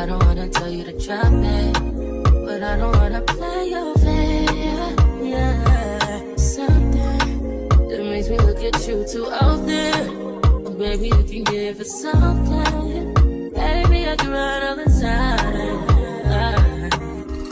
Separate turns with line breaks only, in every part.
I don't wanna tell you to drop it, but I don't wanna play your fair. Yeah, something that makes me look at you too often. But baby, you can give it something. Baby, I can run all the time.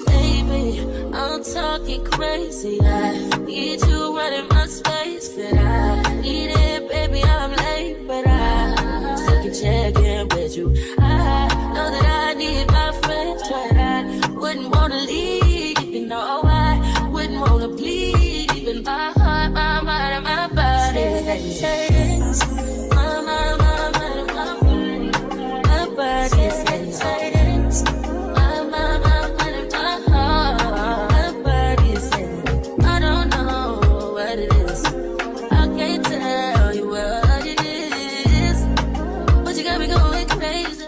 Baby, I'm talking crazy. I need you running my space, but I need it, baby. I'm late, but I still can check in with you. I know that I need my friends, but I wouldn't wanna leave. You know, I wouldn't wanna bleed. Even my heart, my mind, and my body. My mind, my mind, and my body. My body says my mind, my mind, and my heart. My body says I don't know what it is. I can't tell you what it is, but you got me going crazy.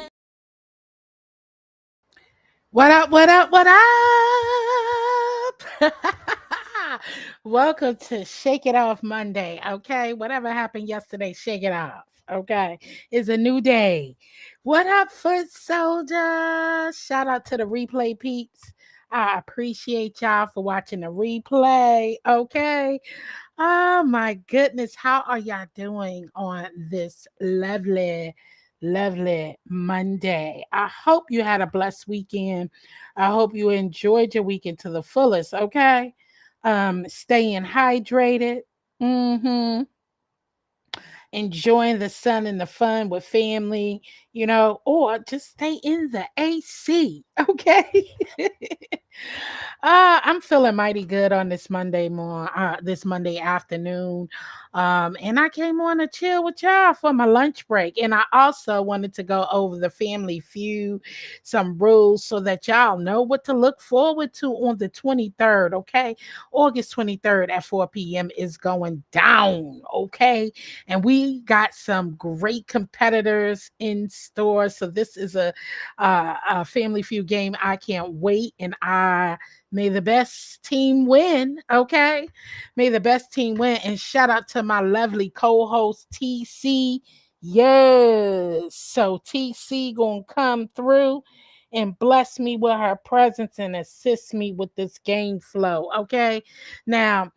What up, what up, what up? Welcome to Shake It Off Monday, okay? Whatever happened yesterday, shake it off, okay? It's a new day. What up, Foot Soldier? Shout out to the replay peeps. I appreciate y'all for watching the replay, okay? Oh my goodness, how are y'all doing on this lovely Monday? I hope you had a blessed weekend. I hope you enjoyed your weekend to the fullest, okay? Staying hydrated. Mm-hmm. Enjoying the sun and the fun with family, or just stay in the AC, okay? I'm feeling mighty good on this Monday afternoon. And I came on to chill with y'all for my lunch break. And I also wanted to go over the Family Feud, some rules so that y'all know what to look forward to on the 23rd, okay? August 23rd at 4 p.m. is going down, okay? And we got some great competitors in store. So this is a Family Feud game. I can't wait. And may the best team win, okay? May the best team win. And shout out to my lovely co-host TC. Yes. So TC gonna come through and bless me with her presence and assist me with this game flow, okay? Now,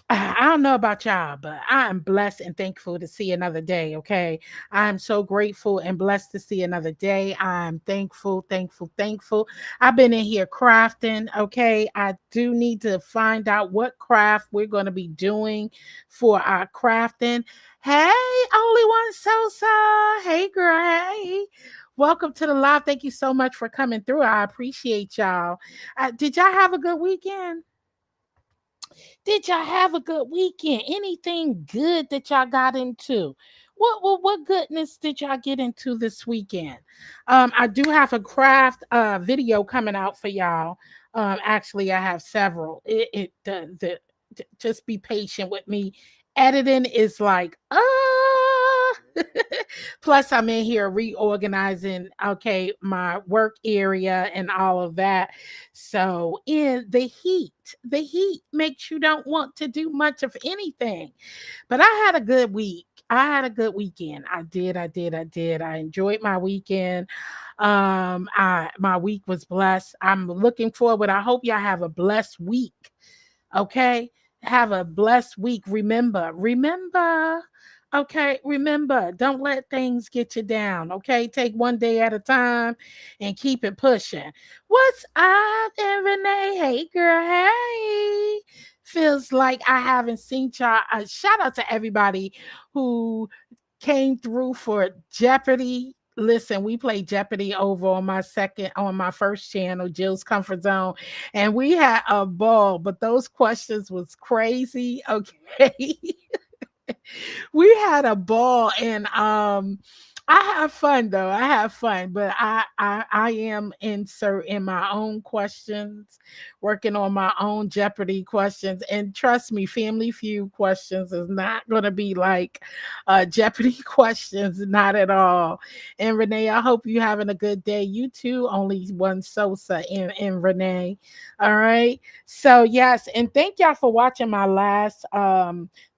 I don't know about y'all, but I am blessed and thankful to see another day. Okay. I'm so grateful and blessed to see another day. I'm thankful. I've been in here crafting. Okay. I do need to find out what craft we're going to be doing for our crafting. Hey, only one Sosa. Hey, girl. Hey. Welcome to the live. Thank you so much for coming through. I appreciate y'all. Did y'all have a good weekend? Did y'all have a good weekend? Anything good that y'all got into? What goodness did y'all get into this weekend? I do have a craft video coming out for y'all. Actually, I have several. Just be patient with me. Editing is like plus I'm in here reorganizing, okay, my work area and all of that. So in the heat makes you don't want to do much of anything. But I had a good week. I had a good weekend. I did. I enjoyed my weekend. My week was blessed. I'm looking forward. I hope y'all have a blessed week. Okay? Have a blessed week. Remember. Okay, remember, don't let things get you down. Okay, take one day at a time and keep it pushing. What's up, and Renee? Hey, girl. Hey. Feels like I haven't seen y'all. Shout out to everybody who came through for Jeopardy. Listen, we played Jeopardy over on my first channel, Jill's Comfort Zone, and we had a ball, but those questions was crazy. Okay. We had a ball, and I have fun though. I have fun, but I am inserting my own questions, working on my own Jeopardy questions, and trust me, Family Feud questions is not going to be like Jeopardy questions, not at all. And Renee, I hope you having a good day. You too. Only one Sosa and Renee. All right. So yes, and thank y'all for watching my last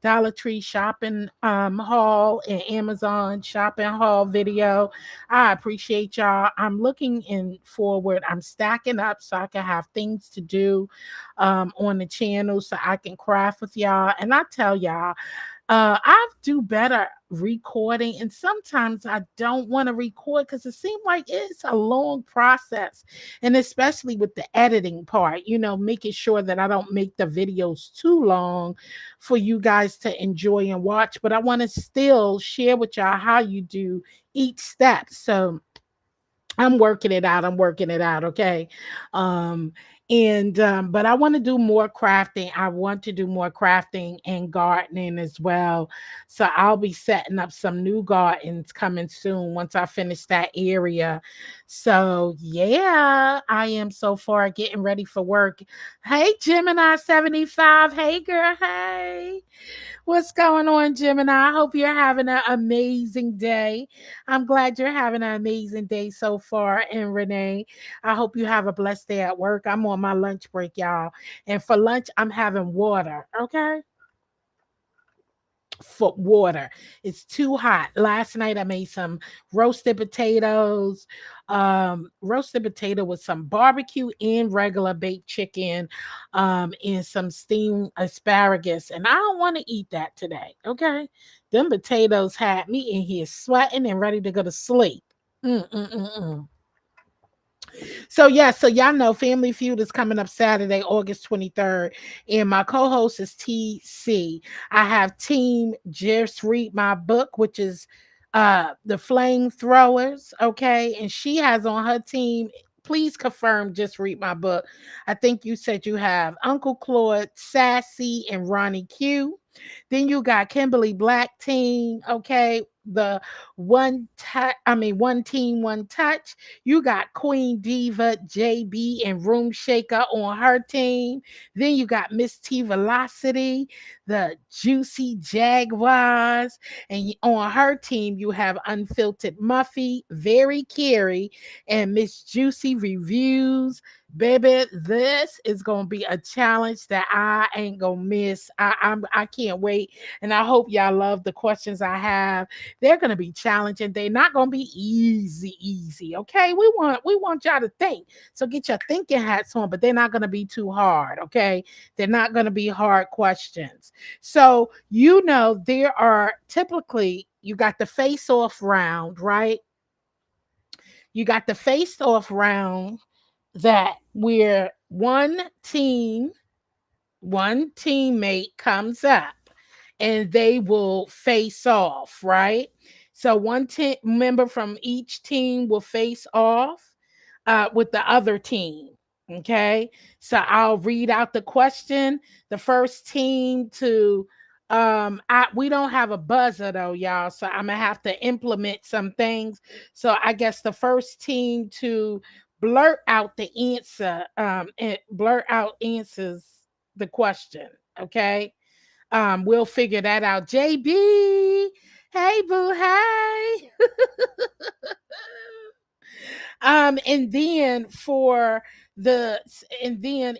Dollar Tree shopping haul and Amazon shopping haul. haul video. I appreciate y'all. I'm looking in forward. I'm stacking up so I can have things to do on the channel so I can craft with y'all. And I tell y'all, I do better recording, and sometimes I don't want to record because it seems like it's a long process, and especially with the editing part, making sure that I don't make the videos too long for you guys to enjoy and watch. But I want to still share with y'all how you do each step. So I'm working it out. I'm working it out. Okay. Um, and but I want to do more crafting. I want to do more crafting and gardening as well. So I'll be setting up some new gardens coming soon once I finish that area. So yeah, I am so far getting ready for work. Hey, Gemini 75. Hey girl. Hey. What's going on, Gemini? I hope you're having an amazing day. I'm glad you're having an amazing day so far. And Renee, I hope you have a blessed day at work. I'm on my lunch break, y'all. And for lunch, I'm having water. Okay. For water. It's too hot. Last night I made some roasted potato with some barbecue and regular baked chicken, and some steamed asparagus. And I don't want to eat that today. Okay. Them potatoes had me in here sweating and ready to go to sleep. Mm-mm-mm-mm. So yeah, so y'all know Family Feud is coming up Saturday, August 23rd, and my co-host is TC. I have Team Just Read My Book, which is the flamethrowers, okay? And she has on her team, please confirm Just Read My Book. I think you said you have Uncle Claude, Sassy, and Ronnie Q. Then you got Kimberly Black team, okay? The one team, one touch. You got Queen Diva, JB, and Room Shaker on her team. Then you got Miss T Velocity, the Juicy Jaguars. And on her team, you have Unfiltered Muffy, Very Carey, and Miss Juicy Reviews. Baby, this is gonna be a challenge that I ain't gonna miss. I can't wait, and I hope y'all love the questions I have. They're gonna be challenging. They're not gonna be easy. Okay, we want y'all to think. So get your thinking hats on, but they're not gonna be too hard. Okay, they're not gonna be hard questions. So there are typically you got the face off round, right? You got the face off round that where one teammate comes up and they will face off, right? So one member from each team will face off with the other team. Okay. So I'll read out the question. The first team to we don't have a buzzer though, y'all. So I'm gonna have to implement some things. So I guess the first team to blurt out the answer, and blurt out answers the question. Okay. We'll figure that out. JB, hey boo, hey. And then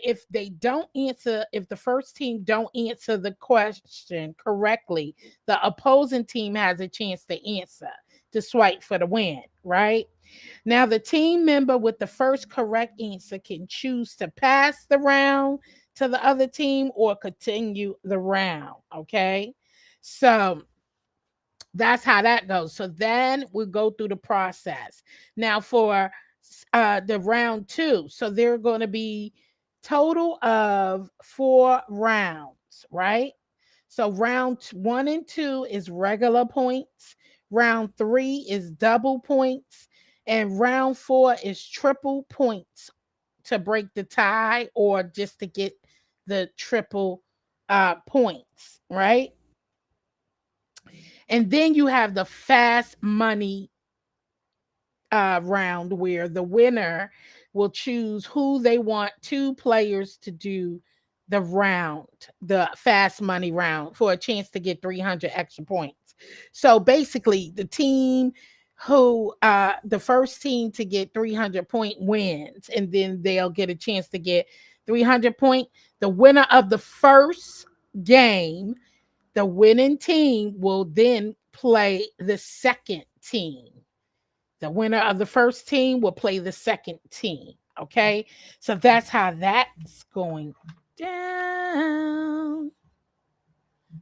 if they don't answer, if the first team don't answer the question correctly, the opposing team has a chance to answer to swipe for the win, right? Now, the team member with the first correct answer can choose to pass the round to the other team or continue the round. Okay. So that's how that goes. So then we go through the process. Now, for the round two, so there are going to be total of 4 rounds, right? So round one and two is regular points. Round three is double points. And round four is triple points to break the tie or just to get the triple points, right? And then you have the fast money round where the winner will choose who they want 2 players to do the round, the fast money round, for a chance to get 300 extra points. So basically, the first team to get 300 point wins, and then they'll get a chance to get 300 point. The winner of the first game, the winning team will then play the second team. The winner of the first team will play the second team. Okay. So that's how that's going down.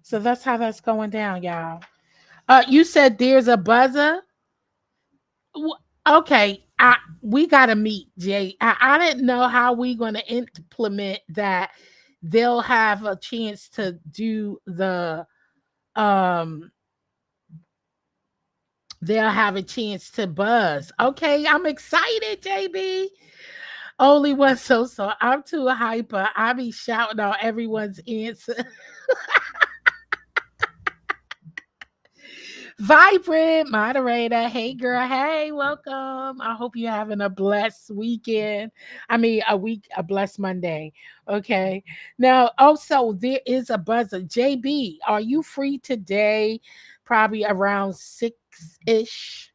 So that's how that's going down, y'all. You said there's a buzzer. Okay, we gotta meet Jay. I didn't know how we gonna implement that. They'll have a chance to do the um. They'll have a chance to buzz. Okay, I'm excited, JB. Only one so I'm too hyper. I be shouting out everyone's answer. Vibrant moderator. Hey girl. Hey, welcome. I hope you're having a blessed weekend. I mean a blessed Monday. Okay. Now, also there is a buzzer. JB, are you free today? Probably around 6-ish.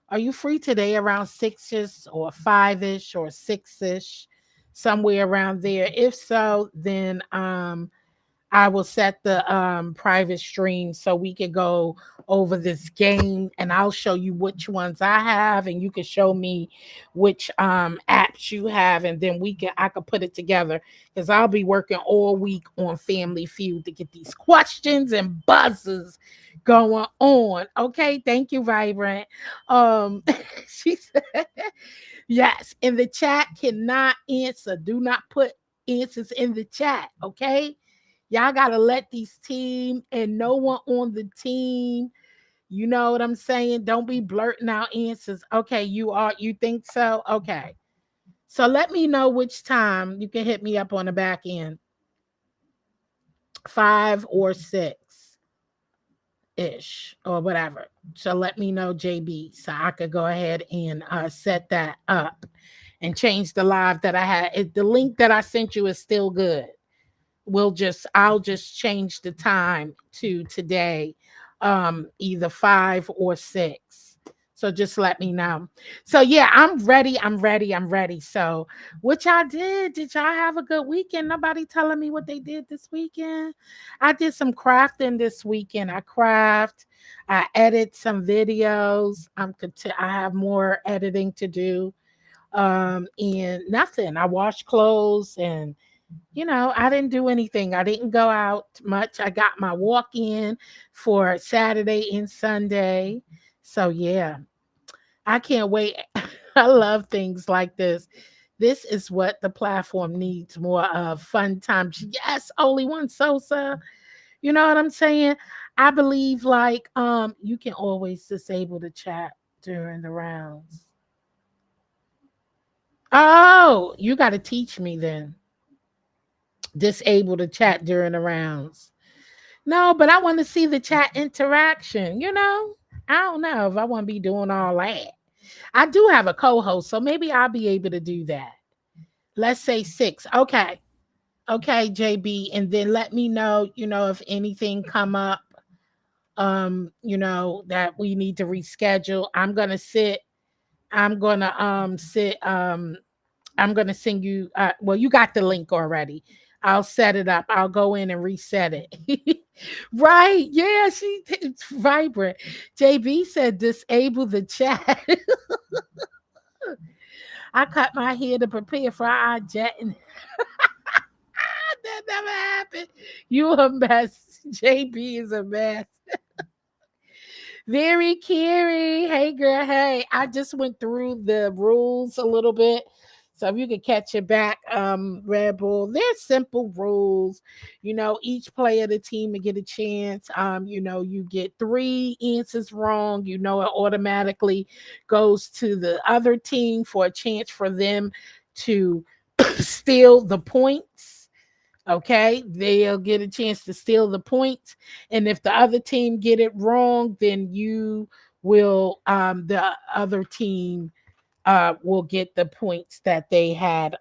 Are you free today around 6-ish or 5-ish or 6-ish? Somewhere around there. If so, then I will set the private stream so we can go over this game and I'll show you which ones I have and you can show me which apps you have and then I can put it together because I'll be working all week on Family Feud to get these questions and buzzes going on. Okay, thank you, Vibrant. She said yes, in the chat cannot answer. Do not put answers in the chat, okay? Y'all gotta let these team and no one on the team. You know what I'm saying? Don't be blurting out answers. Okay, you think so? Okay. So let me know which time you can hit me up on the back end. 5 or 6-ish or whatever. So let me know, JB, so I could go ahead and set that up and change the live that I had. The link that I sent you is still good. I'll just change the time to today, either 5 or 6. So just let me know. So yeah, I'm ready. So which I did y'all have a good weekend? Nobody telling me what they did this weekend. I did some crafting this weekend. I edit some videos. I have more editing to do. And nothing. I washed clothes and I didn't do anything. I didn't go out much. I got my walk in for Saturday and Sunday. So, yeah, I can't wait. I love things like this. This is what the platform needs more of, fun times. Yes, only one Sosa. You know what I'm saying? I believe you can always disable the chat during the rounds. Oh, you got to teach me then. Disable the chat during the rounds. No, but I want to see the chat interaction. I don't know if I want to be doing all that. I do have a co-host, so maybe I'll be able to do that. Let's say 6. Okay, JB, and then let me know, if anything come up, that we need to reschedule. I'm gonna sit. I'm gonna send you. Well, you got the link already. I'll set it up. I'll go in and reset it. Right. Yeah, it's vibrant. JB said disable the chat. I cut my hair to prepare for our jet. And that never happened. You a mess. JB is a mess. Very Carrie. Hey girl. Hey. I just went through the rules a little bit. So if you can catch it back, Red Bull, they're simple rules. Each player of the team will get a chance. You get 3 answers wrong. It automatically goes to the other team for a chance for them to steal the points. Okay, they'll get a chance to steal the points. And if the other team get it wrong, then you will, the other team will get the points that they had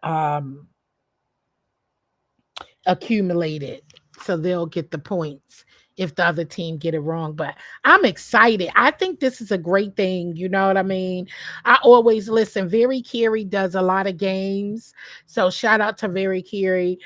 accumulated. So they'll get the points if the other team get it wrong. But I'm excited. I think this is a great thing. You know what I mean? I always listen. Very Carey does a lot of games. So shout out to Very Carey.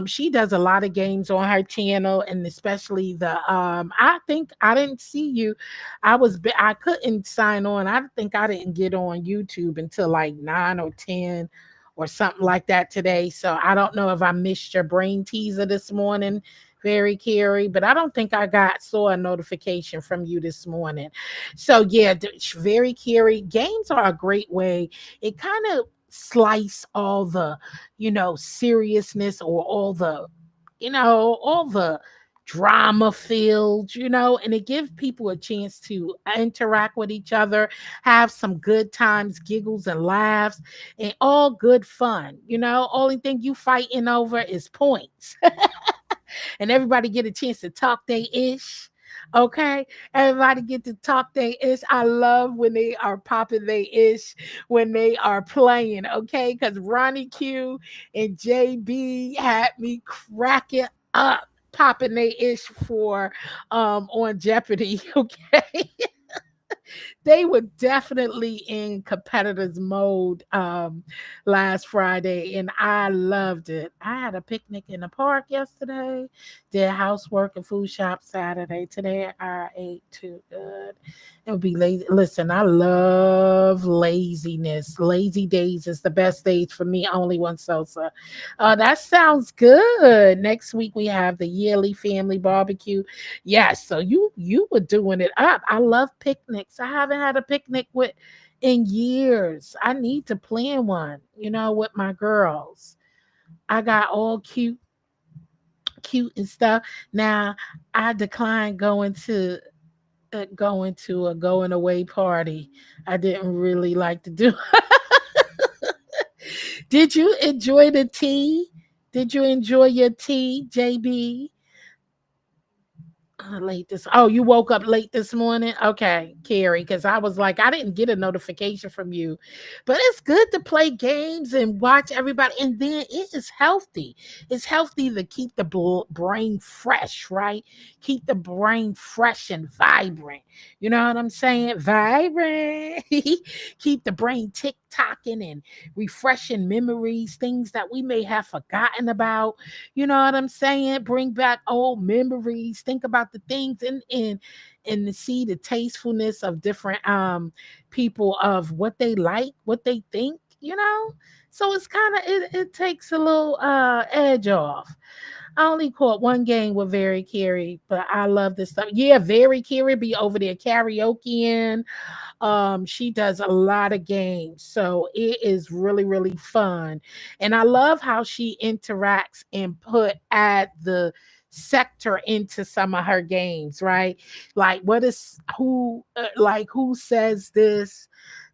She does a lot of games on her channel, and especially the I think I didn't see you. I couldn't sign on. I think I didn't get on YouTube until like 9 or 10 or something like that today. So I don't know if I missed your brain teaser this morning, Very Carey, but I don't think I got saw a notification from you this morning. So yeah, Very Carey, games are a great way. It kind of slice all the, seriousness, or all the drama filled, and it gives people a chance to interact with each other, have some good times, giggles and laughs, and all good fun. Only thing you fighting over is points. And everybody get a chance to talk they ish. Okay, everybody get to talk they ish. I love when they are popping they ish when they are playing. Okay, because Ronnie Q and JB had me cracking up popping they ish for on Jeopardy. Okay, they were definitely in competitors mode last Friday, and I loved it. I had a picnic in the park yesterday, did housework and food shop Saturday. Today I ate too good. It would be lazy. Listen, I love laziness. Lazy days is the best days for me. Only one salsa. That sounds good. Next week we have the yearly family barbecue. Yes, so you were doing it up. I love picnics. I haven't had a picnic with in years. I need to plan one, with my girls. I got all cute and stuff. Now, I declined going to a going away party. I didn't really like to do. Did you enjoy the tea? Did you enjoy your tea, JB? Late this. Oh, you woke up late this morning. Okay, Carrie, because I was like, I didn't get a notification from you, but it's good to play games and watch everybody, and then it is healthy. It's healthy to keep the brain fresh, right? Keep the brain fresh and vibrant. You know what I'm saying? Vibrant. Keep the brain tick tocking and refreshing memories, things that we may have forgotten about. You know what I'm saying? Bring back old memories. Think about the things and to see the tastefulness of different people, of what they like, what they think. So it's kind of it takes a little edge off. I only caught one game with Very Carey, but I love this stuff. Yeah, Very Carey be over there karaokeing. She does a lot of games, so it is really, really fun. And I love how she interacts and add the sector into some of her games, right? Like what is who like who says this,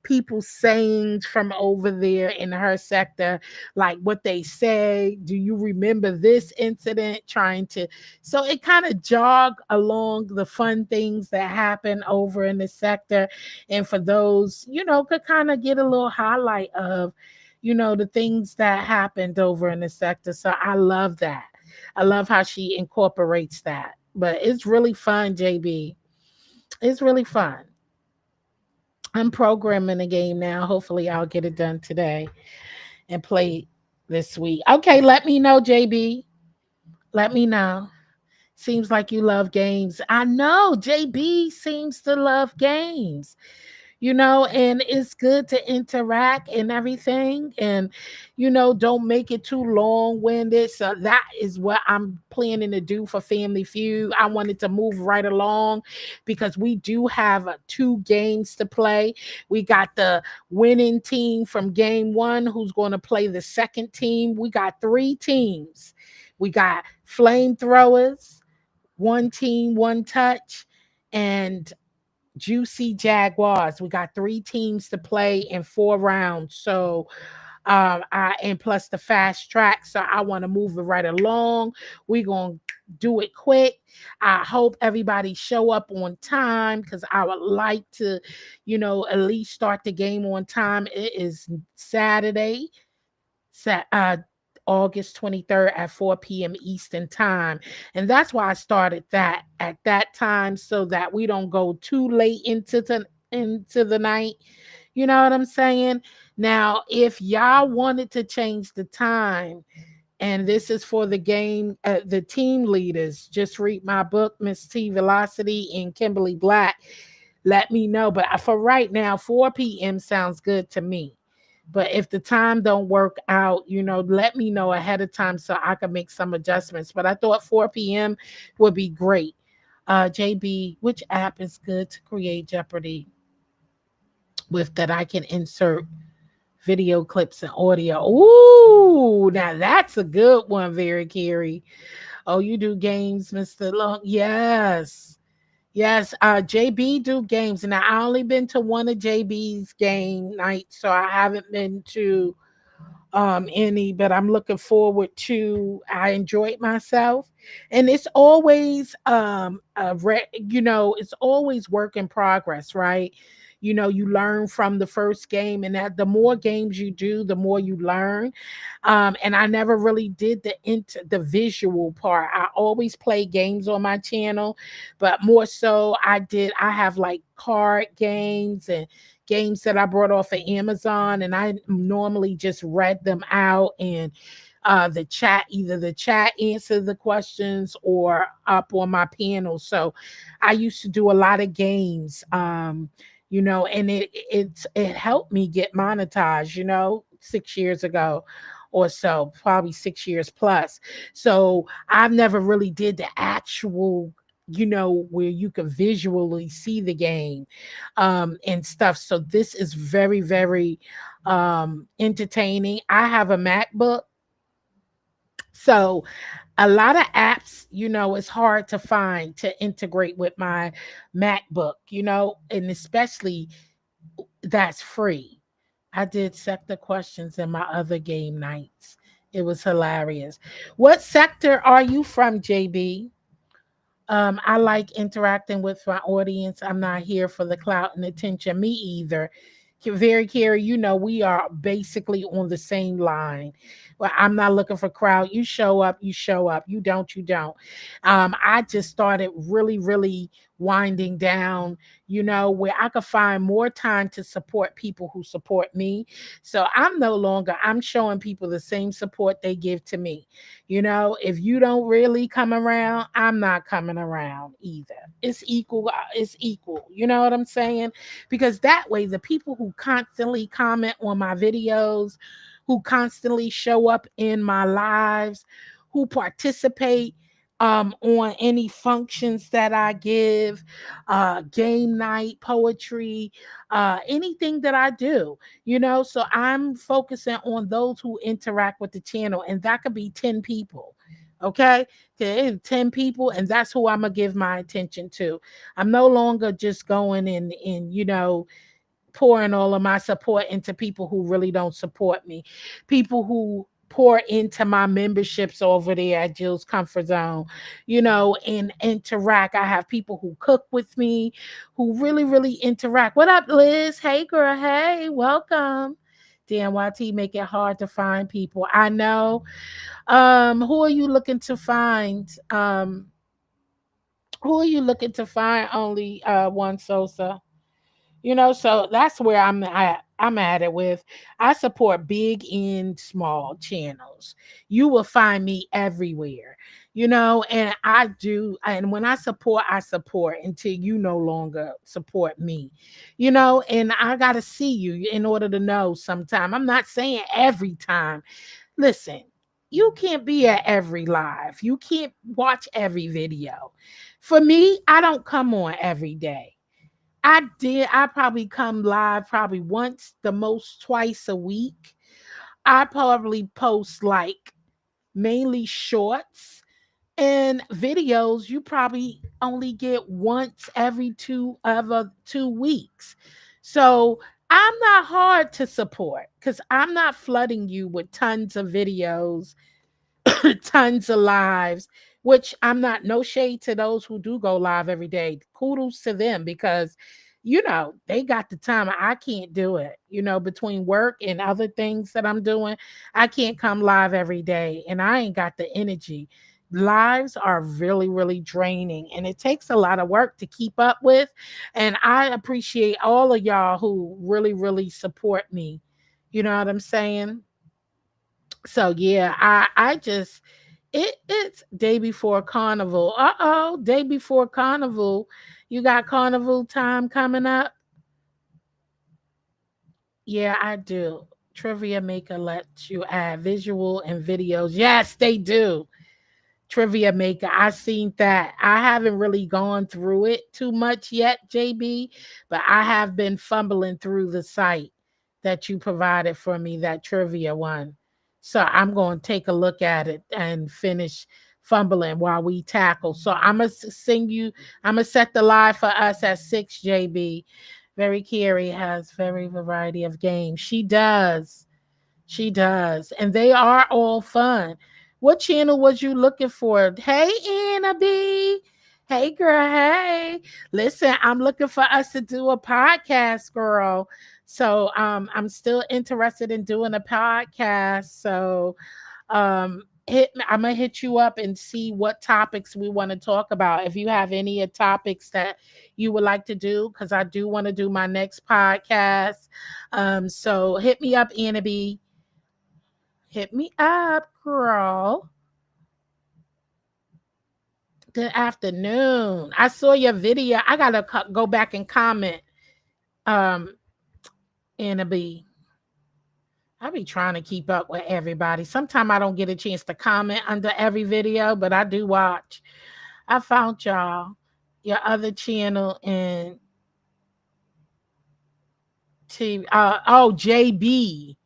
people sayings from over there in her sector, like what they say. Do you remember this incident? Trying to, so it kind of jog along the fun things that happen over in the sector. And for those, could kind of get a little highlight of, the things that happened over in the sector. So I love that. I love how she incorporates that. But it's really fun, JB. It's really fun. I'm programming a game now. Hopefully, I'll get it done today and play this week. Okay, let me know, JB. Let me know. Seems like you love games. I know JB seems to love games, and it's good to interact and everything. And, don't make it too long winded. So that is what I'm planning to do for Family Feud. I wanted to move right along because we do have two games to play. We got the winning team from game one who's going to play the second team. We got three teams. We got flamethrowers, one team, one touch, and Juicy Jaguars. We got three teams to play in 4 rounds. So I and plus the fast track. So I want to move it right along. We're gonna do it quick. I hope everybody show up on time because I would like to, at least start the game on time. It is Saturday. August 23rd at 4 p.m. Eastern time. And that's why I started that at that time so that we don't go too late into the night. You know what I'm saying? Now, if y'all wanted to change the time, and this is for the game, the team leaders, just read my book, Miss T Velocity and Kimberly Black. Let me know. But for right now, 4 p.m. sounds good to me. But if the time don't work out, let me know ahead of time so I can make some adjustments. But I thought 4 p.m. would be great. JB, which app is good to create Jeopardy with that I can insert video clips and audio? Ooh, now that's a good one, Very Carey. Oh, you do games, Mr. Long? Yes. Yes, JB do games, and I only been to one of JB's game nights, so I haven't been to any, but I'm looking forward to. I enjoyed myself, and it's always it's always work in progress, right? You learn from the first game, and that the more games you do, the more you learn. And I never really did the visual part. I always play games on my channel, but more so I have like card games and games that I brought off of Amazon, and I normally just read them out, and either the chat answered the questions or up on my panel. So I used to do a lot of games, and it helped me get monetized, 6 years ago or so, probably 6 years plus. So I've never really did the actual, where you can visually see the game and stuff. So this is very, very entertaining. I have a MacBook. So a lot of apps, it's hard to find to integrate with my MacBook, and especially that's free. I did sector questions in my other game nights. It was hilarious. What sector are you from, JB? I like interacting with my audience. I'm not here for the clout and attention. Me either. Very Carey, we are basically on the same line. Well, I'm not looking for crowd. You show up, you show up. You don't, you don't. I just started really, really winding down, where I could find more time to support people who support me. So I'm showing people the same support they give to me. If you don't really come around, I'm not coming around either. It's equal. It's equal. You know what I'm saying? Because that way, the people who constantly comment on my videos, who constantly show up in my lives, who participate on any functions that I give, game night, poetry, anything that I do, So I'm focusing on those who interact with the channel, and that could be 10 people. Okay, 10 people, and that's who I'm gonna give my attention to. I'm no longer just going in, pouring all of my support into people who really don't support me, people who pour into my memberships over there at Jill's Comfort Zone, and interact. I have people who cook with me, who really, really interact. What up, Liz? Hey, girl. Hey, welcome. DNYT make it hard to find people. I know. Who are you looking to find? Who are you looking to find? Only one Sosa. So that's where I'm at it with. I support big and small channels. You will find me everywhere, and I do. And when I support until you no longer support me, and I got to see you in order to know sometime. I'm not saying every time. Listen, you can't be at every live. You can't watch every video. For me, I don't come on every day. I probably come live probably once, the most twice a week. I probably post like mainly shorts and videos. You probably only get once every 2 weeks. So I'm not hard to support because I'm not flooding you with tons of videos, tons of lives, which I'm not, no shade to those who do go live every day. Kudos to them because they got the time. I can't do it. Between work and other things that I'm doing, I can't come live every day and I ain't got the energy. Lives are really, really draining and it takes a lot of work to keep up with. And I appreciate all of y'all who really, really support me. You know what I'm saying? So yeah, I just it's day before carnival. Uh-oh, day before carnival. You got carnival time coming up? Yeah, I do. Trivia Maker lets you add visual and videos. Yes, they do. Trivia Maker. I seen that. I haven't really gone through it too much yet, JB, but I have been fumbling through the site that you provided for me, that trivia one. So I'm going to take a look at it and finish fumbling while we tackle. So I'm going to sing you, I'm going to set the live for us at 6, JB. Very Carey has very variety of games. She does. She does. And they are all fun. What channel was you looking for? Hey, Anna B. Hey, girl. Hey. Listen, I'm looking for us to do a podcast, girl. So I'm still interested in doing a podcast. So I'm gonna hit you up and see what topics we want to talk about. If you have any topics that you would like to do, because I do want to do my next podcast. So hit me up, Anna B. Hit me up, girl. Good afternoon. I saw your video. I gotta go back and comment. Um, Anna B. I be trying to keep up with everybody. Sometimes I don't get a chance to comment under every video, but I do watch. I found y'all, your other channel, and TV. Oh, JB.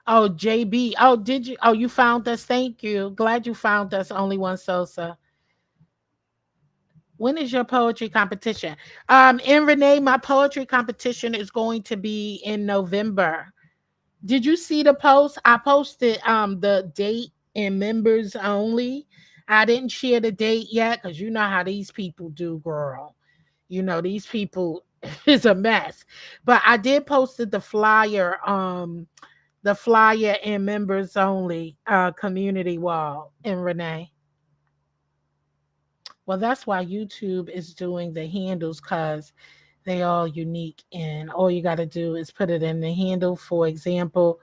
Oh, JB. Oh, did you? Oh, you found us. Thank you. Glad you found us. Only One Sosa. When is your poetry competition? And Renee, my poetry competition is going to be in November. Did you see the post? I posted the date and members only. I didn't share the date yet because you know how these people do, girl. These people is a mess. But I did posted the flyer and members only community wall in Renee. Well, that's why YouTube is doing the handles because they all unique and all you got to do is put it in the handle. For example,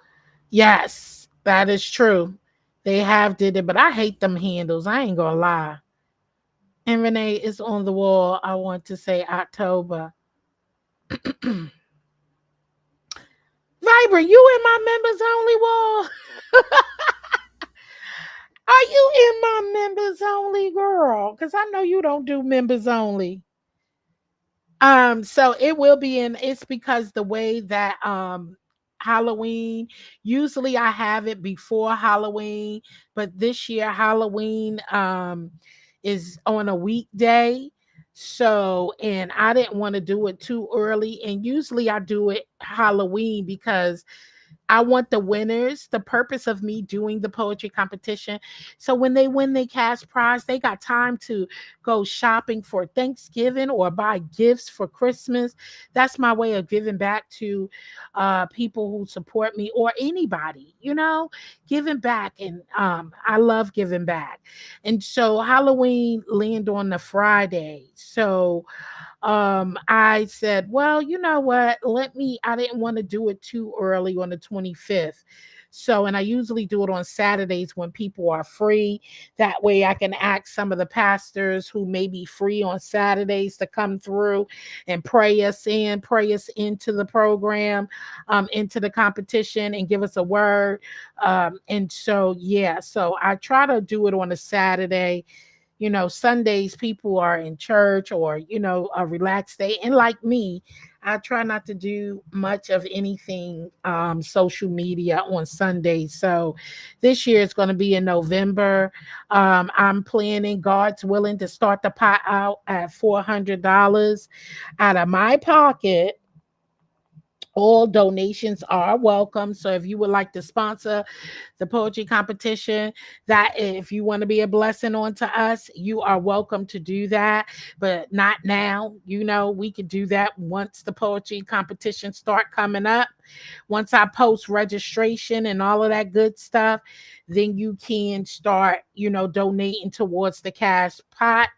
yes, that is true. They have did it, but I hate them handles. I ain't gonna lie. And Renee is on the wall. I want to say October. Vibrant, you in my members only wall. Are you in my members only, girl? Because I know you don't do members only. So it will be in, it's because the way that Halloween, usually I have it before Halloween, but this year Halloween is on a weekday. So, and I didn't want to do it too early. And usually I do it Halloween because I want the winners, the purpose of me doing the poetry competition. So when they win their cash prize, they got time to go shopping for Thanksgiving or buy gifts for Christmas. That's my way of giving back to people who support me or anybody, giving back. And I love giving back. And so Halloween land on the Friday. So I said, well, you know what, I didn't want to do it too early on the 25th. So, and I usually do it on Saturdays when people are free. That way I can ask some of the pastors who may be free on Saturdays to come through and pray us into the program, into the competition and give us a word. And so, yeah, so I try to do it on a Saturday. Sundays people are in church or, a relaxed day. And like me, I try not to do much of anything social media on Sundays. So this year it's going to be in November. I'm planning, God's willing, to start the pot out at $400 out of my pocket All donations are welcome. So if you would like to sponsor the poetry competition, that if you want to be a blessing onto us, you are welcome to do that, but not now. We could do that once the poetry competition start coming up. Once I post registration and all of that good stuff, then you can start, donating towards the cash pot.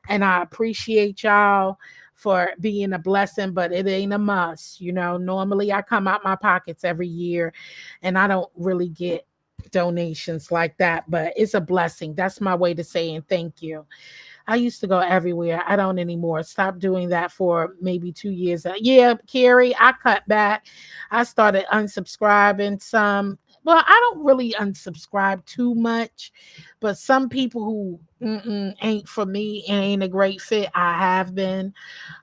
And I appreciate y'all for being a blessing, but it ain't a must. Normally I come out my pockets every year and I don't really get donations like that, but it's a blessing. That's my way to saying thank you. I used to go everywhere. I don't anymore. Stop doing that for maybe 2 years. Yeah, Carrie, I cut back. I started unsubscribing some. Well, I don't really unsubscribe too much, but some people who ain't for me and ain't a great fit, I have been,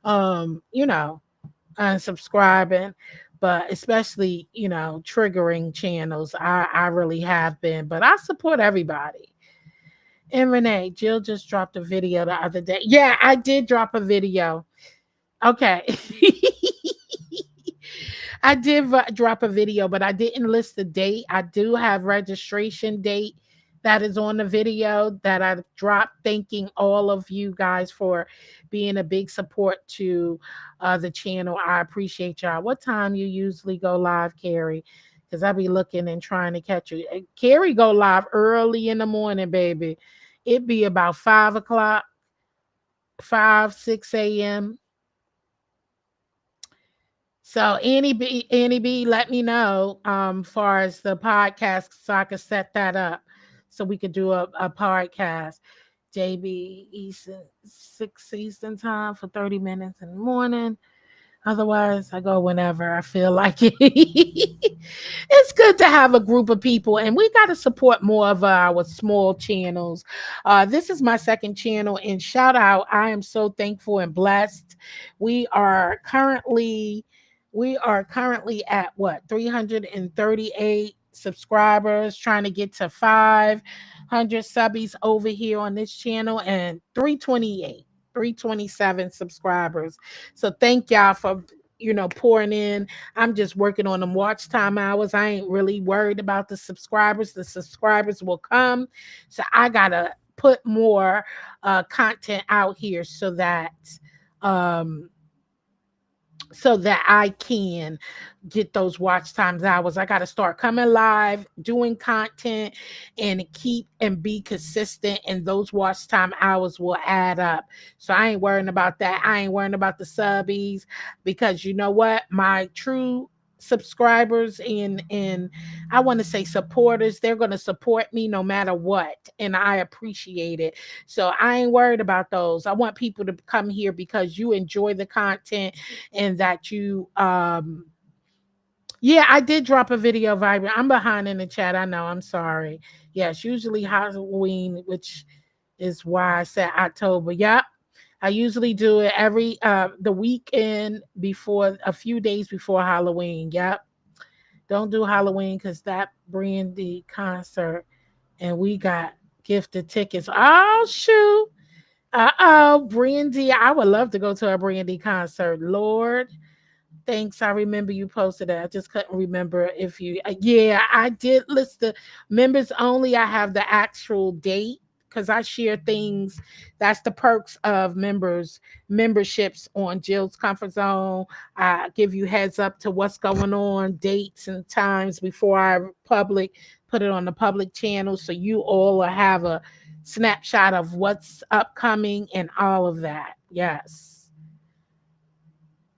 um, you know, unsubscribing. But especially, triggering channels, I really have been. But I support everybody. And Renee, Jill just dropped a video the other day. Yeah, I did drop a video. Okay. I did drop a video, but I didn't list the date. I do have registration date that is on the video that I dropped. Thanking all of you guys for being a big support to the channel. I appreciate y'all. What time you usually go live, Carrie? Because I be looking and trying to catch you. Carrie go live early in the morning, baby. It be about 5 o'clock, 6 a.m. So Annie B, let me know far as the podcast so I could set that up so we could do a podcast. JB Eastern 6 Eastern time for 30 minutes in the morning. Otherwise, I go whenever I feel like it. It's good to have a group of people, and we got to support more of our small channels. This is my second channel, and shout out! I am so thankful and blessed. We are currently, at what, 338 subscribers, trying to get to 500 subbies over here on this channel, and 327 subscribers. So thank y'all for pouring in. I'm just working on them watch time hours. I ain't really worried about the subscribers. The subscribers will come. So I gotta put more content out here um so that I can get those watch times hours. I got to start coming live, doing content, and keep and be consistent, and those watch time hours will add up. So I ain't worrying about that. I ain't worrying about the subbies, because you know what? My true subscribers and I want to say supporters, they're going to support me no matter what, and I appreciate it. So I ain't worried about those. I want people to come here because you enjoy the content, and that you yeah, I did drop a video, Vibrant. I'm behind in the chat. I know. I'm sorry. Yes, usually Halloween, which is why I said October. Yep. I usually do it every the weekend before, a few days before Halloween. Yep. Don't do Halloween because that Brandy concert, and we got gifted tickets. Oh shoot. Brandy. I would love to go to a Brandy concert. Lord. Thanks. I remember you posted it. I just couldn't remember if you. Yeah, I did list the members only. I have the actual date because I share things. That's the perks of memberships on Jill's Comfort Zone. I give you heads up to what's going on, dates and times before I put it on the public channel, so you all will have a snapshot of what's upcoming and all of that. Yes.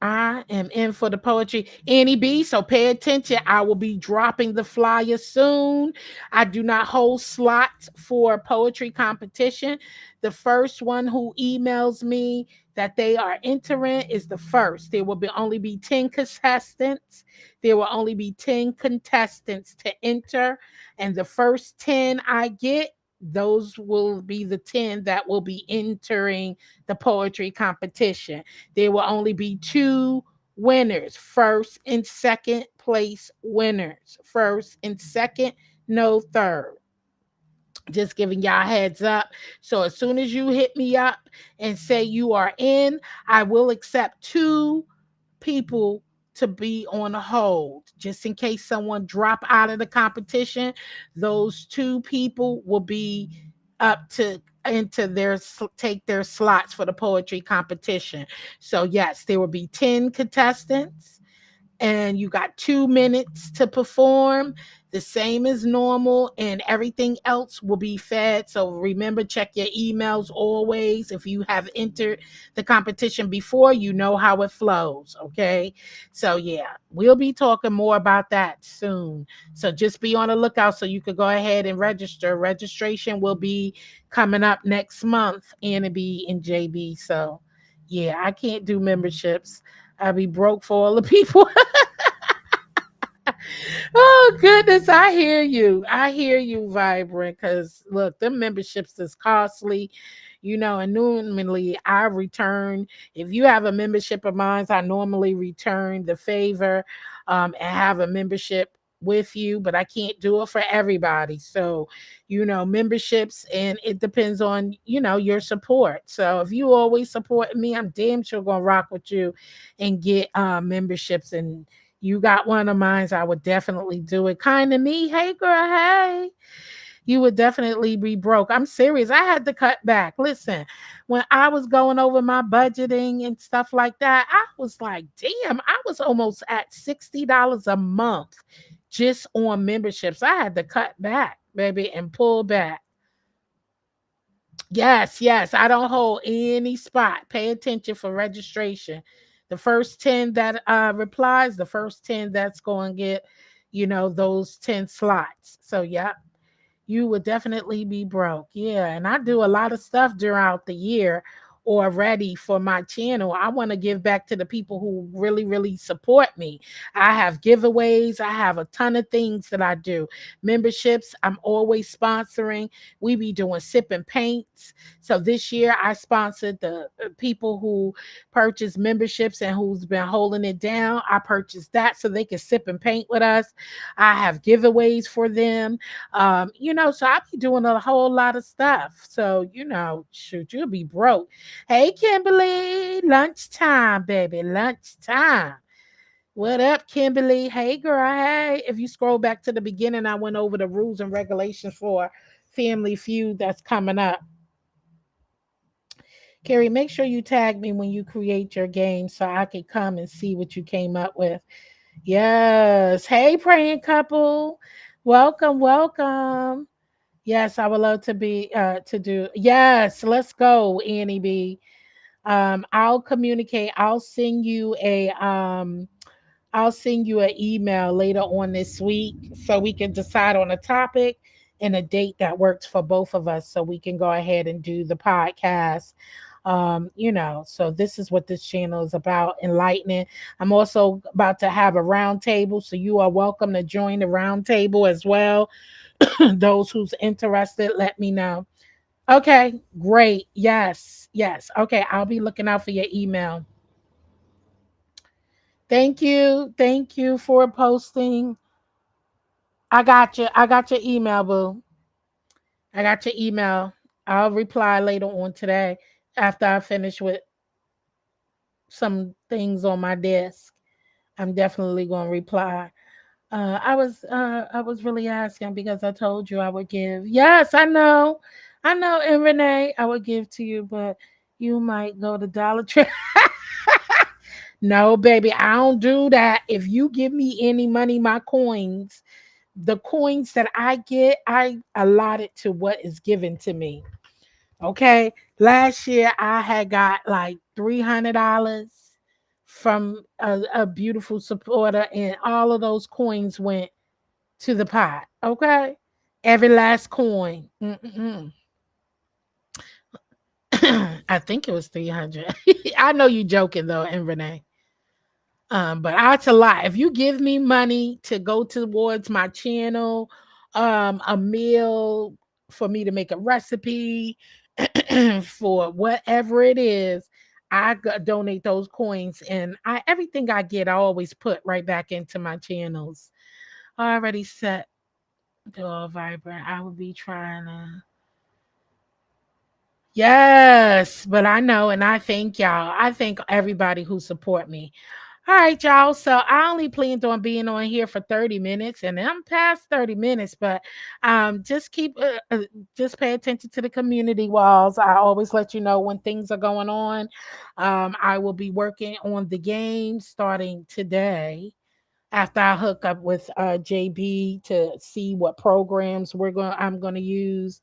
I am in for the poetry. Annie B, so pay attention. I will be dropping the flyer soon. I do not hold slots for poetry competition. The first one who emails me that they are entering is the first. There will only be 10 contestants. There will only be 10 contestants to enter. And the first 10 I get, those will be the 10 that will be entering the poetry competition. There will only be 2 winners, first and second place winners. First and second, no third. Just giving y'all heads up. So as soon as you hit me up and say you are in, I will accept 2 people to be on hold just in case someone drop out of the competition. Those two people will be up to into their take their slots for the poetry competition. So yes, there will be 10 contestants and you got 2 minutes to perform, the same as normal, and everything else will be fed. So remember, check your emails always. If you have entered the competition before, you know how it flows. Okay. So yeah, we'll be talking more about that soon. So just be on the lookout so you could go ahead and register. Registration will be coming up next month, Anna B and JB. So yeah, I can't do memberships. I'll be broke for all the people. Oh goodness, I hear you. I hear you, Vibrant. Because look, them memberships is costly, and normally I return. If you have a membership of mine, I normally return the favor, and have a membership with you, but I can't do it for everybody. So, memberships, and it depends on your support. So if you always support me, I'm damn sure gonna rock with you and get memberships, and you got one of mine, I would definitely do it. Kind of me. Hey, girl. Hey. You would definitely be broke. I'm serious. I had to cut back. Listen, when I was going over my budgeting and stuff like that, I was like, damn, I was almost at $60 a month just on memberships. I had to cut back, baby, and pull back. Yes, yes. I don't hold any spot. Pay attention for registration. The first 10 that replies, the first 10 that's going to get, those 10 slots. So, yeah, you would definitely be broke. Yeah. And I do a lot of stuff throughout the year already for my channel. I want to give back to the people who really, really support me. I have giveaways. I have a ton of things that I do. Memberships, I'm always sponsoring. We be doing sip and paints. So this year I sponsored the people who purchase memberships and who's been holding it down. I purchased that so they can sip and paint with us. I have giveaways for them. So I'll be doing a whole lot of stuff. So, shoot, you'll be broke. Hey, Kimberly, lunchtime, baby, lunchtime. What up, Kimberly? Hey, girl. Hey, if you scroll back to the beginning, I went over the rules and regulations for Family Feud that's coming up. Carrie, make sure you tag me when you create your game so I can come and see what you came up with. Yes. Hey, praying couple. Welcome, welcome. Yes, I would love to be to do. Yes, let's go, Annie B. I'll communicate. I'll send you an email later on this week so we can decide on a topic and a date that works for both of us so we can go ahead and do the podcast. So this is what this channel is about, enlightening. I'm also about to have a round table, so you are welcome to join the round table as well. Those who's interested, let me know. Okay, great. Yes, yes. Okay, I'll be looking out for your email. Thank you. Thank you for posting. I got you. I got your email, boo. I got your email. I'll reply later on today after I finish with some things on my desk. I'm definitely going to reply. I was really asking because I told you I would give. Yes, I know, and Renee, I would give to you, but you might go to Dollar Tree. No, baby, I don't do that. If you give me any money, my coins, the coins that I get, I allot it to what is given to me. Okay. Last year I had got like $300 from a beautiful supporter, and all of those coins went to the pot. Okay. Every last coin. I think it was 300. I know you joking though, and Renee. But that's a lot. If you give me money to go towards my channel, a meal for me to make a recipe, for whatever it is, donate those coins, and I everything I get, I always put right back into my channels. I already set the vibrant. I would be trying to. Yes, but I know, and I thank y'all. I thank everybody who support me. All right, y'all. So I only planned on being on here for 30 minutes, and I'm past 30 minutes, but just just pay attention to the community walls. I always let you know when things are going on. I will be working on the game starting today after I hook up with JB to see what programs I'm gonna use,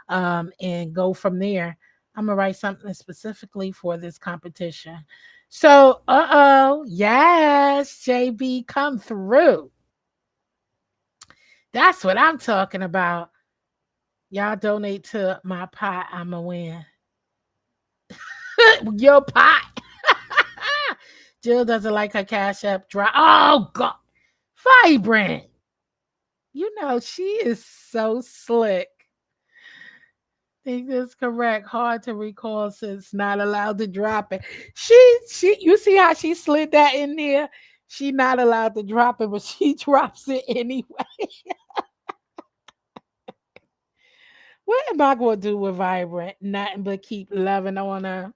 and go from there. I'm gonna write something specifically for this competition. So, yes, JB, come through. That's what I'm talking about. Y'all donate to my pot. I'ma win. Your pot. Jill doesn't like her Cash App drop. Oh God, Vibrant. You know she is so slick. Think that's correct. Hard to recall since not allowed to drop it. You see how she slid that in there? She not allowed to drop it, but she drops it anyway. What am I gonna do with Vibrant? Nothing but keep loving on her.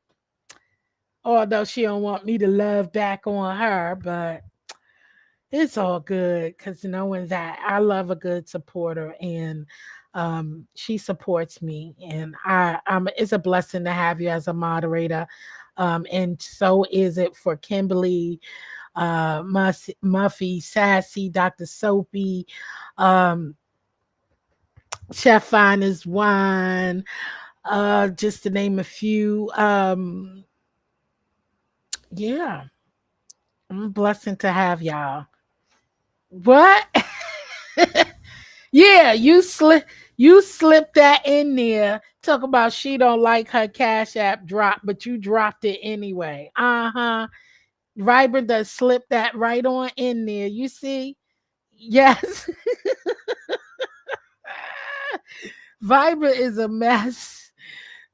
Although she don't want me to love back on her, but it's all good because knowing that I love a good supporter, and she supports me, and it's a blessing to have you as a moderator. And so is it for Kimberly, Muffy, Sassy, Dr. Soapy, um, Chef Fine is one, just to name a few. Yeah, I'm a blessing to have y'all. What? Yeah, you slipped that in there. Talk about she don't like her Cash App drop, but you dropped it anyway. Uh-huh. Vibrant does slip that right on in there. You see? Yes. Vibrant is a mess.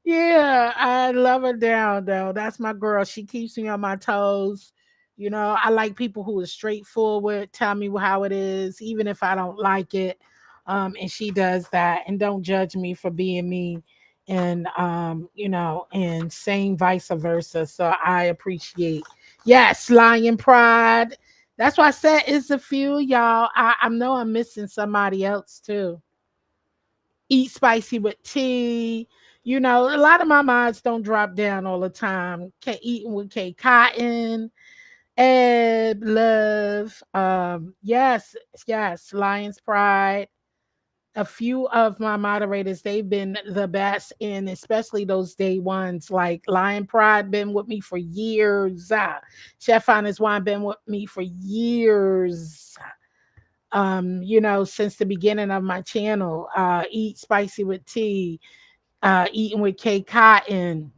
Yeah, I love her down though. That's my girl. She keeps me on my toes. You know, I like people who are straightforward, tell me how it is, even if I don't like it. And she does that, and don't judge me for being me. And and same vice versa. So I appreciate. Yes, Lion Pride. That's why I said it's a few, y'all. I know I'm missing somebody else too. Eat spicy with tea. You know, a lot of my mods don't drop down all the time. Eating with K Cotton, Ed, Love, yes, yes, Lions Pride. A few of my moderators, they've been the best, and especially those day ones, like Lion Pride, been with me for years. Chef Honest Wine been with me for years. Since the beginning of my channel, Eat Spicy with Tea, Eating with K Cotton.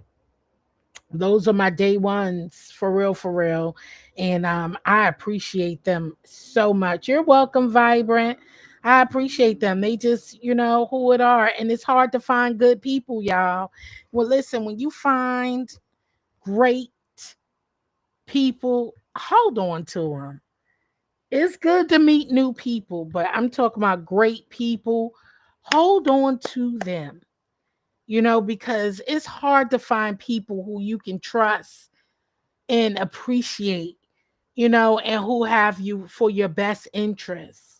Those are my day ones, for real, for real. And I appreciate them so much. You're welcome, Vibrant. I appreciate them. They just, who it are. And it's hard to find good people, y'all. Well, listen, when you find great people, hold on to them. It's good to meet new people, but I'm talking about great people. Hold on to them, because it's hard to find people who you can trust and appreciate, and who have you for your best interests.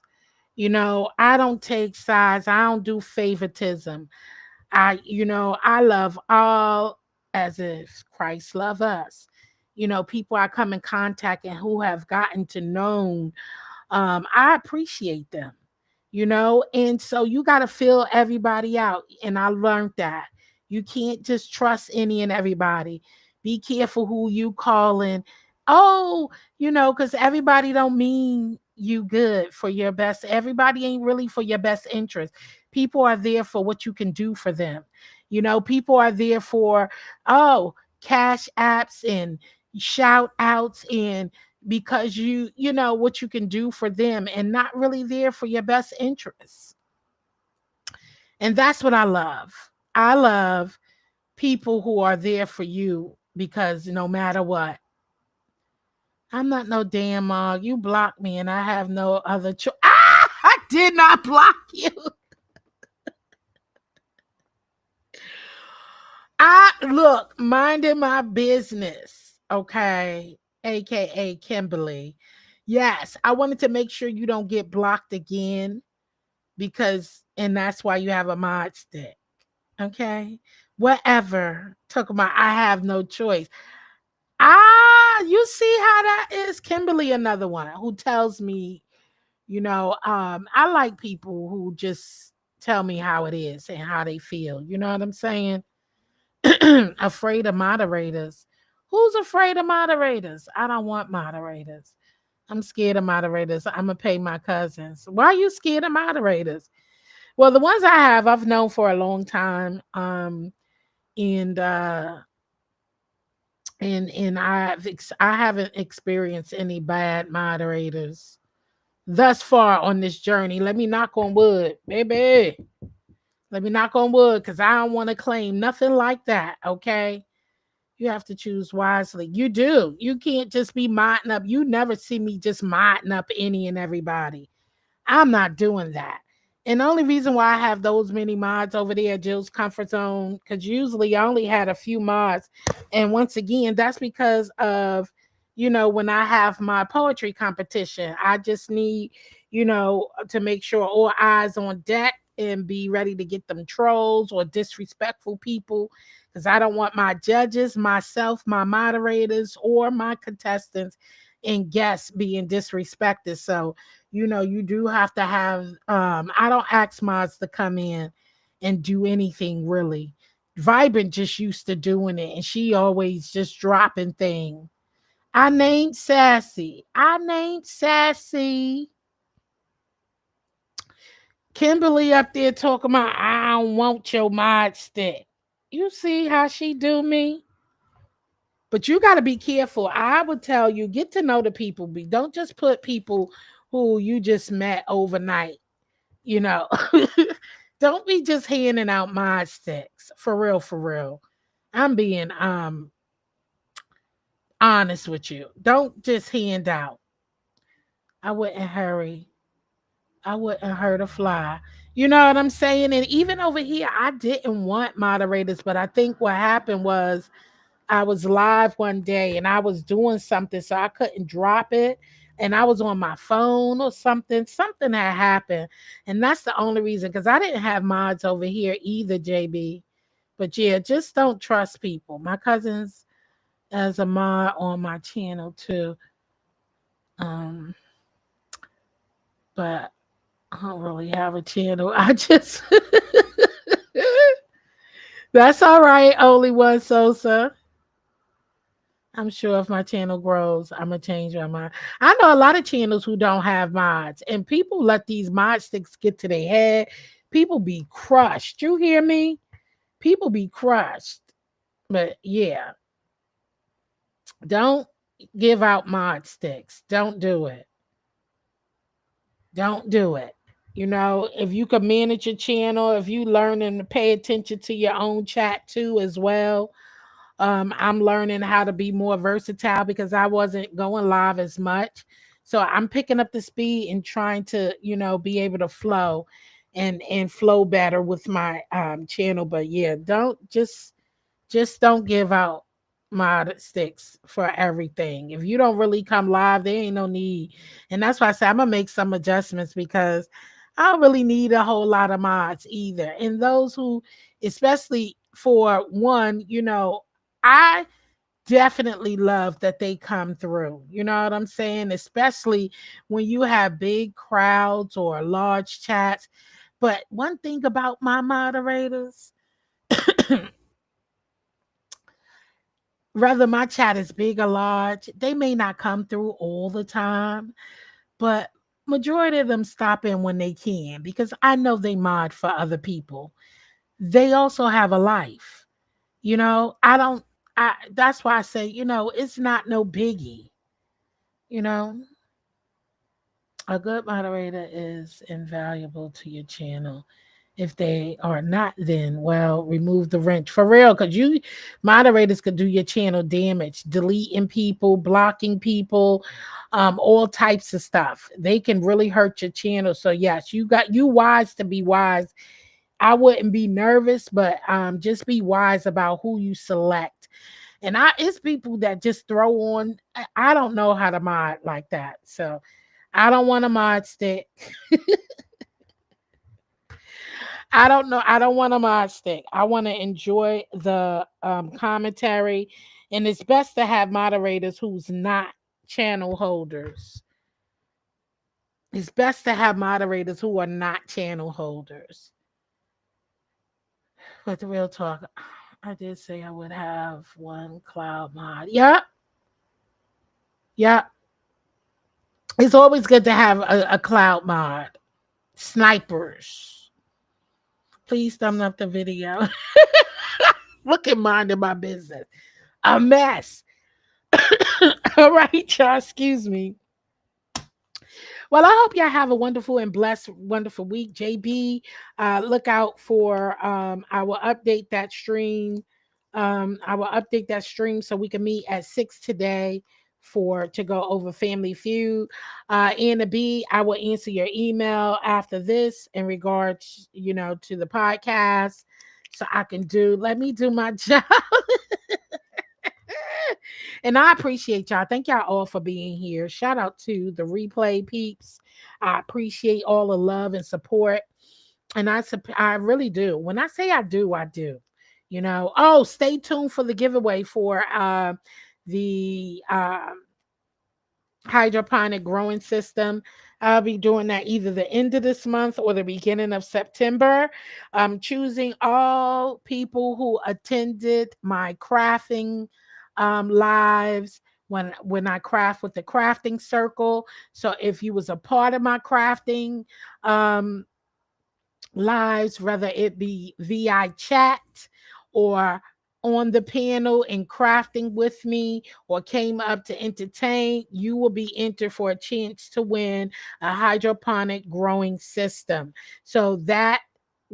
I don't take sides, I don't do favoritism. I love all as if Christ love us. People I come in contact and who have gotten to know, I appreciate them, and so you got to fill everybody out. And I learned that you can't just trust any and everybody. Be careful who you calling. Oh, because everybody don't mean you good for your best. Everybody ain't really for your best interest. People are there for what you can do for them. People are there for, cash apps and shout outs, and because you know what you can do for them, and not really there for your best interests. And that's what I love. I love people who are there for you, because no matter what, I'm not no damn mug. You blocked me and I have no other choice. I did not block you. I look, minding my business, okay? aka Kimberly. Yes, I wanted to make sure you don't get blocked again because, and that's why you have a mod stick. Okay. Whatever. Talk about I have no choice. Ah, you see how that is? Kimberly, another one who tells me, I like people who just tell me how it is and how they feel. You know what I'm saying? Afraid of moderators. Who's afraid of moderators? I don't want moderators. I'm scared of moderators. I'm gonna pay my cousins. Why are you scared of moderators? Well, the ones I have, I've known for a long time. And I haven't experienced any bad moderators thus far on this journey. Let me knock on wood, baby. Let me knock on wood because I don't want to claim nothing like that. Okay. You have to choose wisely. You do. You can't just be modding up. You never see me just modding up any and everybody. I'm not doing that. And the only reason why I have those many mods over there, Jill's Comfort Zone, because usually I only had a few mods. And once again, that's because of, when I have my poetry competition, I just need, to make sure all eyes on deck and be ready to get them trolls or disrespectful people. Because I don't want my judges, myself, my moderators, or my contestants and guests being disrespected. So, you do have to have I don't ask mods to come in and do anything really. Vibrant just used to doing it and she always just dropping things. I named Sassy. Kimberly up there talking about I don't want your mod stick. You see how she do me? But you got to be careful. I would tell you, get to know the people. Don't just put people who you just met overnight, you know. Don't be just handing out mod sticks. For real, for real. I'm being honest with you. Don't just hand out. I wouldn't hurry. I wouldn't hurt a fly. You know what I'm saying? And even over here, I didn't want moderators, but I think what happened was I was live one day and I was doing something, so I couldn't drop it. And I was on my phone or something. Something had happened. And that's the only reason because I didn't have mods over here either, JB. But yeah, just don't trust people. My cousin's as a mod on my channel too. Um, but I don't really have a channel. I just that's all right, only one Sosa. I'm sure if my channel grows, I'm gonna change my mind. I know a lot of channels who don't have mods, and people let these mod sticks get to their head. People be crushed. You hear me? People be crushed. But yeah, don't give out mod sticks. Don't do it. Don't do it. If you can manage your channel, if you learn and pay attention to your own chat too as well. I'm learning how to be more versatile because I wasn't going live as much. So I'm picking up the speed and trying to, be able to flow and flow better with my channel. But yeah, don't just don't give out mod sticks for everything. If you don't really come live, there ain't no need. And that's why I say I'm gonna make some adjustments because I don't really need a whole lot of mods either. And those who, especially for one, I definitely love that they come through. You know what I'm saying? Especially when you have big crowds or large chats. But one thing about my moderators, whether my chat is big or large, they may not come through all the time, but majority of them stop in when they can because I know they mod for other people. They also have a life. I don't that's why I say, it's not no biggie. You know, a good moderator is invaluable to your channel. If they are not, then well, remove the wrench for real. Because you moderators could do your channel damage, deleting people, blocking people, all types of stuff. They can really hurt your channel. So yes, you wise to be wise. I wouldn't be nervous, but just be wise about who you select. And it's people that just throw on. I don't know how to mod like that. So I don't want a mod stick. I don't know. I don't want a mod stick. I want to enjoy the commentary. And it's best to have moderators who's not channel holders. It's best to have moderators who are not channel holders. But the real talk, I did say I would have one cloud mod. Yep. Yep. It's always good to have a cloud mod. Snipers. Please thumb up the video. Look at minding my business. A mess. All right, y'all. Excuse me. Well, I hope y'all have a wonderful and blessed, wonderful week. JB, look out for I will update that stream. I will update that stream so we can meet at 6 today to go over Family Feud. Anna B, I will answer your email after this in regards, to the podcast. So let me do my job. And I appreciate y'all. Thank y'all all for being here. Shout out to the replay peeps. I appreciate all the love and support. And I really do. When I say I do, I do. Oh, stay tuned for the giveaway for the hydroponic growing system. I'll be doing that either the end of this month or the beginning of September. I'm choosing all people who attended my crafting lives when I craft with the crafting circle. So if you was a part of my crafting lives, whether it be VI chat or on the panel and crafting with me or came up to entertain, you will be entered for a chance to win a hydroponic growing system. So that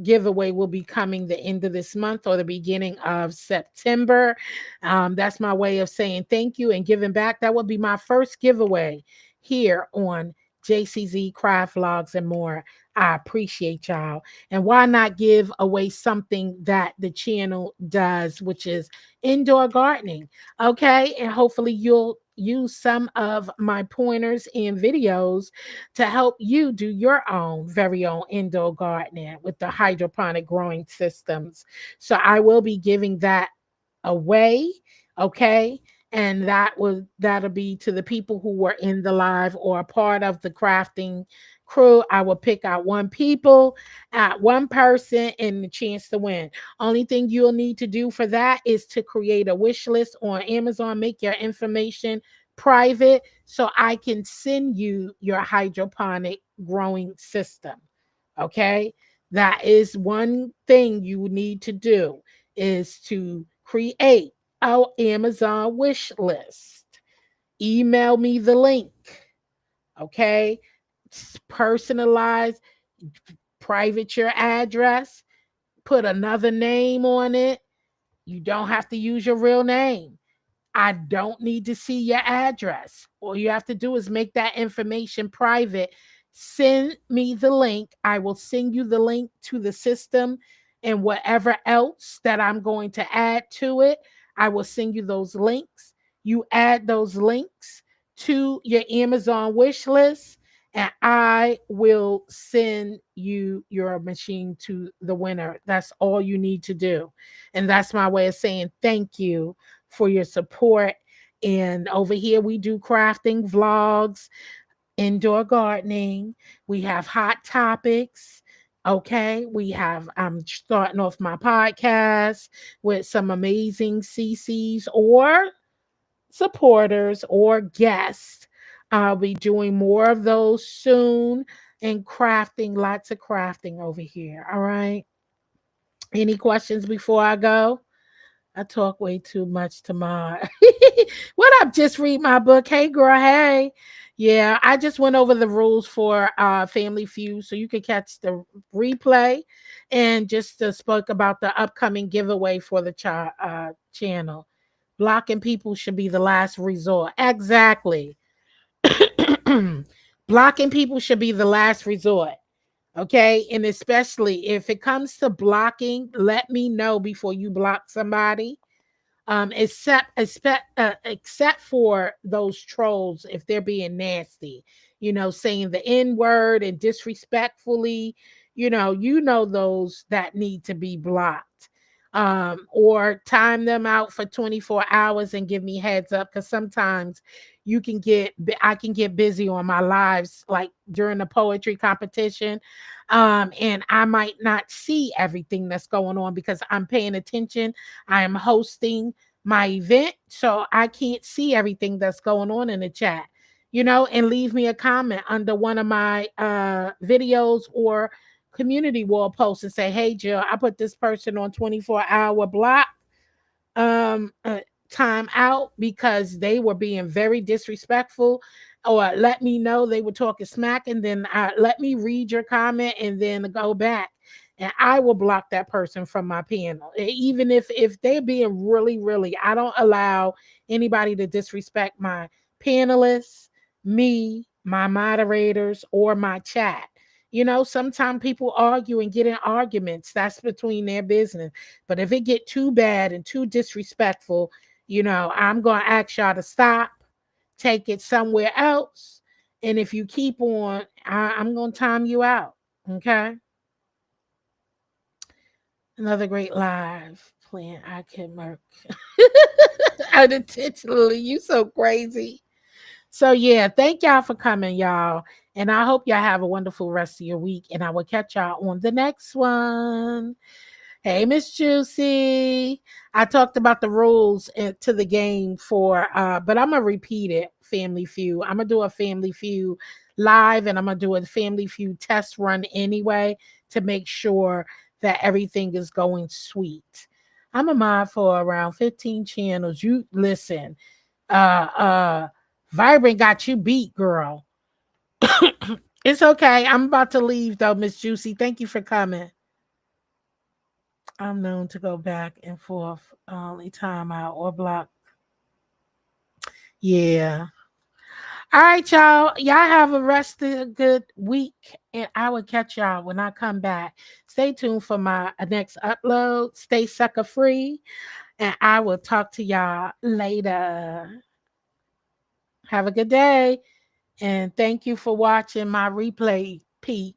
giveaway will be coming the end of this month or the beginning of September. That's my way of saying thank you and giving back. That will be my first giveaway here on JCZ Craft Vlogs and More. I appreciate y'all. And why not give away something that the channel does, which is indoor gardening? Okay. And hopefully you'll use some of my pointers and videos to help you do your own very own indoor gardening with the hydroponic growing systems. So I will be giving that away. Okay. And that'll be to the people who were in the live or a part of the crafting crew. I will pick out one person and the chance to win. Only thing you'll need to do for that is to create a wish list on Amazon, make your information private so I can send you your hydroponic growing system. Okay. That is one thing you need to do, is to create our Amazon wish list. Email me the link. Okay. Personalize, private your address, put another name on it. You don't have to use your real name. I don't need to see your address. All you have to do is make that information private. Send me the link. I will send you the link to the system and whatever else that I'm going to add to it. I will send you those links. You add those links to your Amazon wish list, and I will send you your machine to the winner. That's all you need to do. And that's my way of saying thank you for your support. And over here, we do crafting vlogs, indoor gardening. We have hot topics. Okay, I'm starting off my podcast with some amazing CCs or supporters or guests. I'll be doing more of those soon and crafting, lots of crafting over here. All right. Any questions before I go? I talk way too much to Mod. What up? Just read my book. Hey, girl. Hey. Yeah, I just went over the rules for Family Feud, so you can catch the replay and just spoke about the upcoming giveaway for the channel. Blocking people should be the last resort. Exactly. Blocking people should be the last resort. Okay. And especially if it comes to blocking, let me know before you block somebody. except for those trolls if they're being nasty, saying the N word and disrespectfully, those that need to be blocked. Or time them out for 24 hours and give me heads up, because sometimes I can get busy on my lives, like during the poetry competition, and I might not see everything that's going on because I'm paying attention. I am hosting my event, so I can't see everything that's going on in the chat, and leave me a comment under one of my videos or community wall posts and say, hey, Jill, I put this person on 24-hour block um uh, time out because they were being very disrespectful, or let me know they were talking smack, and then let me read your comment and then go back, and I will block that person from my panel. Even if they're being really, I don't allow anybody to disrespect my panelists, me, my moderators, or my chat. Sometimes people argue and get in arguments. That's between their business. But if it get too bad and too disrespectful, I'm going to ask y'all to stop, take it somewhere else. And if you keep on, I'm going to time you out. Okay. Another great live playing I Can Merc. Unintentionally. You so crazy. So yeah, thank y'all for coming, y'all. And I hope y'all have a wonderful rest of your week. And I will catch y'all on the next one. Hey, Miss Juicy. I talked about the rules to the game but I'm gonna repeat it. Family Feud. I'm gonna do a Family Feud live, and I'm gonna do a Family Feud test run anyway to make sure that everything is going sweet. I'm a mod for around 15 channels. You listen. Uh, Vibrant got you beat, girl. It's okay. I'm about to leave though, Miss Juicy. Thank you for coming. I'm known to go back and forth, only time out or block. Yeah. All right, y'all. Y'all have a rest of a good week, and I will catch y'all when I come back. Stay tuned for my next upload. Stay sucker free, and I will talk to y'all later. Have a good day, and thank you for watching my replay, Pete.